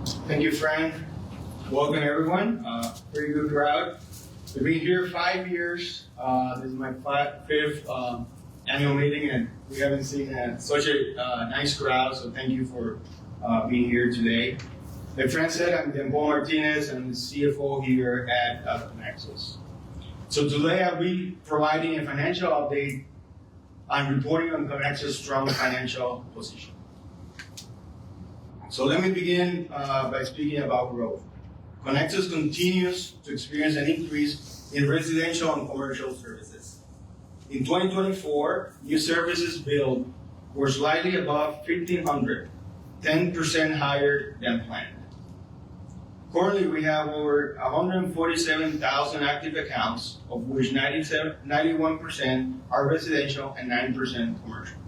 Thank you, Frank. Welcome, everyone. Pretty good crowd. We've been here 5 years. This is my fifth annual meeting, and we haven't seen such a nice crowd, so thank you for being here today. Like Frank said, I'm Martinez. I'm the CFO here at Connexus. So today I'll be providing a financial update and reporting on Connexus' strong financial position. So let me begin by speaking about growth. Connexus continues to experience an increase in residential and commercial services. In 2024, new services billed were slightly above 1,500, 10% higher than planned. Currently, we have over 147,000 active accounts, of which 91% are residential and 9% commercial.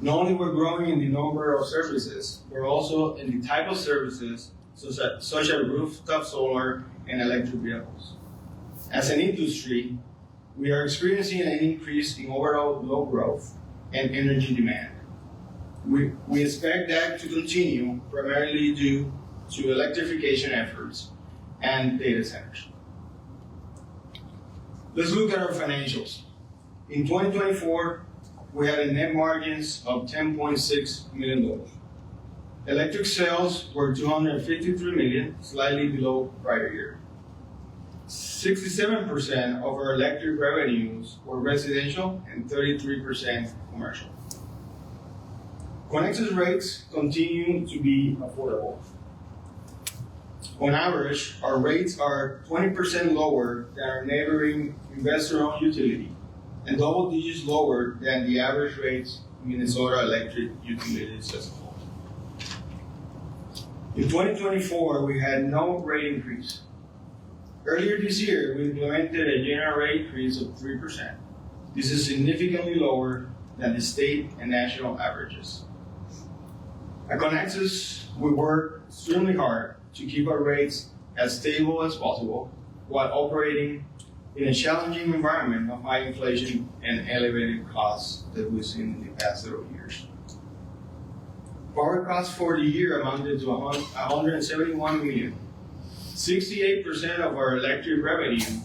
Not only we're growing in the number of services, we're also in the type of services such as rooftop solar and electric vehicles. As an industry, we are experiencing an increase in overall load growth and energy demand. We expect that to continue primarily due to electrification efforts and data centers. Let's look at our financials. In 2024, we had a net margins of $10.6 million. Electric sales were $253 million, slightly below prior year. 67% of our electric revenues were residential and 33% commercial. Connexus rates continue to be affordable. On average, our rates are 20% lower than our neighboring investor-owned utility and double digits lower than the average rates in Minnesota electric utilities as a whole. In 2024, we had no rate increase. Earlier this year, we implemented a general rate increase of 3%. This is significantly lower than the state and national averages. At Connexus, we work extremely hard to keep our rates as stable as possible while operating in a challenging environment of high inflation and elevated costs that we've seen in the past several years. Power costs for the year amounted to $171 million. 68% of our electric revenue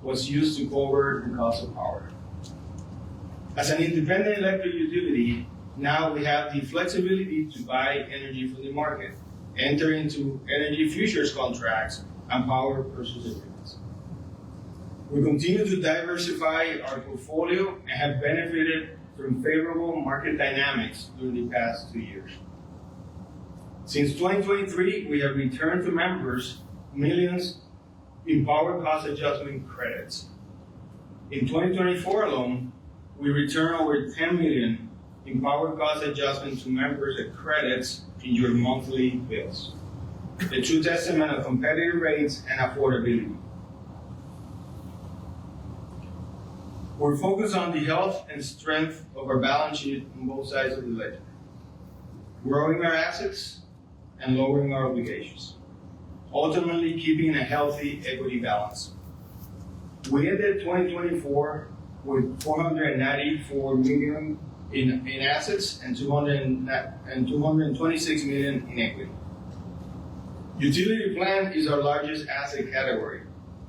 was used to cover the cost of power. As an independent electric utility, now we have the flexibility to buy energy from the market, enter into energy futures contracts, and power purchase agreements. We continue to diversify our portfolio and have benefited from favorable market dynamics during the past 2 years. Since 2023, we have returned to members millions in power cost adjustment credits. In 2024 alone, we returned over $10 million in power cost adjustment to members at credits in your monthly bills. A true testament of competitive rates and affordability. We're focused on the health and strength of our balance sheet on both sides of the ledger, growing our assets and lowering our obligations, ultimately keeping a healthy equity balance. We ended 2024 with $494 million in assets and $226 million in equity. Utility plant is our largest asset category.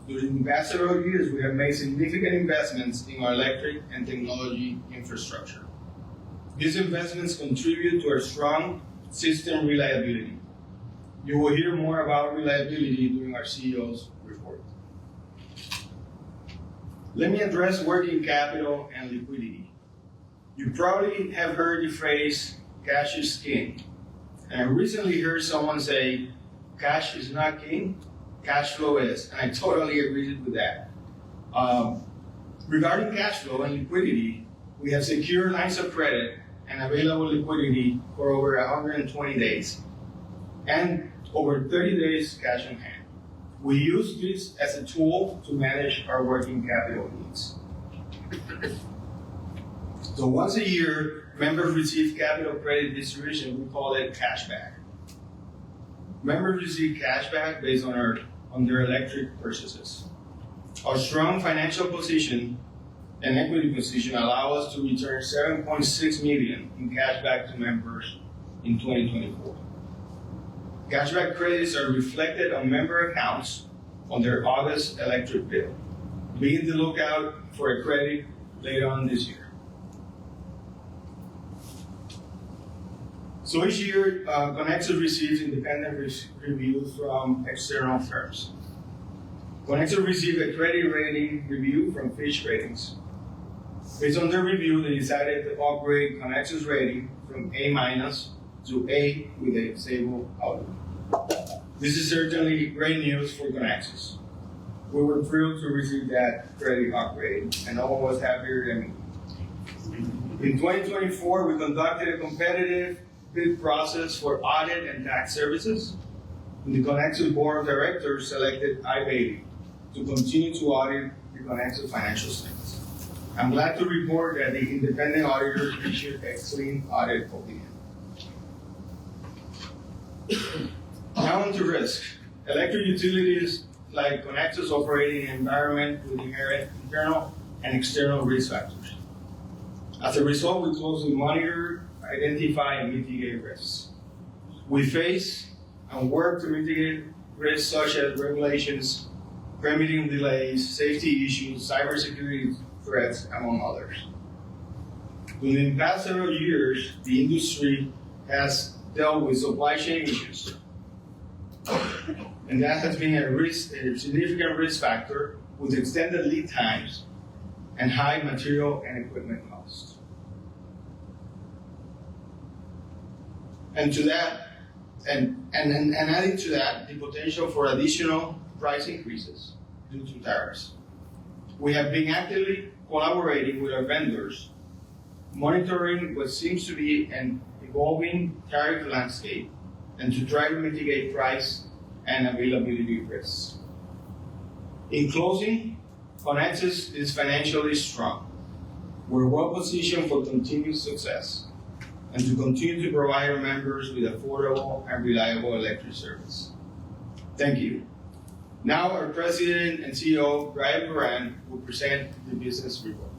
During the past several years, we have made significant investments in our electric and technology infrastructure. These investments contribute to our strong system reliability. You will hear more about reliability during our CEO's report. Let me address working capital and liquidity. You probably have heard the phrase, cash is king. And I recently heard someone say, cash is not king, cash flow is. And I totally agree with that. Regarding cash flow and liquidity, we have secure lines of credit and available liquidity for over 120 days and over 30 days cash on hand. We use this as a tool to manage our working capital needs. So once a year, members receive capital credit distribution. We call it cashback. Members receive cashback based on their electric purchases. Our strong financial position and equity position allow us to return $7.6 million in cashback to members in 2024. Cashback credits are reflected on member accounts on their August electric bill. Begin to look out for a credit later on this year. So each year, Conexus receives independent reviews from external firms. Conexus received a credit rating review from Fitch Ratings. Based on their review, they decided to upgrade Conexus rating from A- to A with a stable outlook. This is certainly great news for Conexus. We were thrilled to receive that credit upgrade, and no one was happier than me. In 2024, we conducted a competitive bid process for audit and tax services. And the Conexus Board of Directors selected I-80 to continue to audit the Conexus financial statements. I'm glad to report that the independent auditor issued a clean audit opinion. Now on to risk. Electric utilities like Conexus operate in an environment with inherent internal and external risk factors. As a result, we closely monitor, identify, and mitigate risks. We face and work to mitigate risks such as regulations, permitting delays, safety issues, cybersecurity threats, among others. In the past several years, the industry has dealt with supply chain issues. And that has been a significant risk factor with extended lead times and high material and equipment costs. And to that, and adding to that, the potential for additional price increases due to tariffs. We have been actively collaborating with our vendors, monitoring what seems to be an evolving tariff landscape, and to try to mitigate price and availability risks. In closing, Conexus is financially strong. We're well positioned for continued success and to continue to provide our members with affordable and reliable electric service. Thank you. Now our President and CEO, Brian Moran, will present the business report.